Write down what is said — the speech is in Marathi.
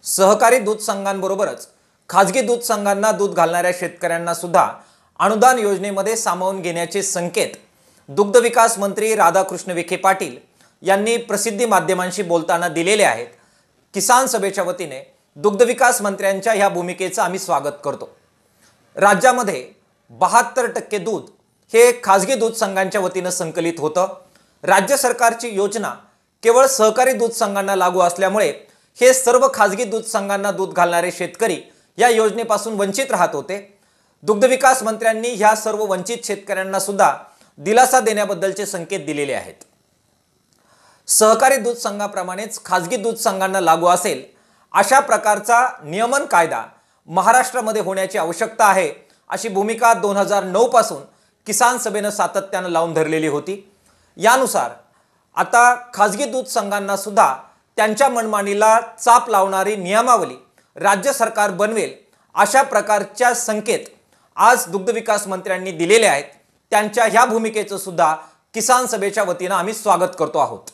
सहकारी दूध संघांबरोबरच खाजगी दूध संघांना दूध घालणाऱ्या शेतकऱ्यांना सुद्धा अनुदान योजनेमध्ये सामावून घेण्याचे संकेत दुग्ध विकास मंत्री राधाकृष्ण विखे पाटील यांनी प्रसिद्धी माध्यमांशी बोलताना दिलेले आहेत। किसान सभेच्या वतीने दुग्ध विकास मंत्र्यांच्या ह्या भूमिकेचं आम्ही स्वागत करतो। राज्यामध्ये 72% दूध हे खाजगी दूध संघांच्या वतीनं संकलित होतं। राज्य सरकारची योजना केवळ सहकारी दूध संघांना लागू असल्यामुळे हे सर्व खाजगी दूध संघांना दूध घालणारे शेतकरी या योजनेपासून वंचित राहत होते। दुग्ध विकास मंत्र्यांनी ह्या सर्व वंचित शेतकऱ्यांना सुद्धा दिलासा देण्याबद्दलचे संकेत दिलेले आहेत। सहकारी दूध संघाप्रमाणेच खाजगी दूध संघांना लागू असेल अशा प्रकारचा नियमन कायदा महाराष्ट्रामध्ये होण्याची आवश्यकता आहे, अशी भूमिका 2009 पासून किसान सभेनं सातत्यानं लावून धरलेली होती। यानुसार आता खाजगी दूध संघांना सुद्धा त्यांच्या मनमानीला चाप लावणारी नियमावली राज्य सरकार बनवेल अशा प्रकारच्या संकेत आज दुग्ध विकास मंत्र्यांनी दिलेले आहेत। त्यांच्या ह्या भूमिकेचं सुद्धा किसान सभेच्या वतीनं आम्ही स्वागत करतो आहोत।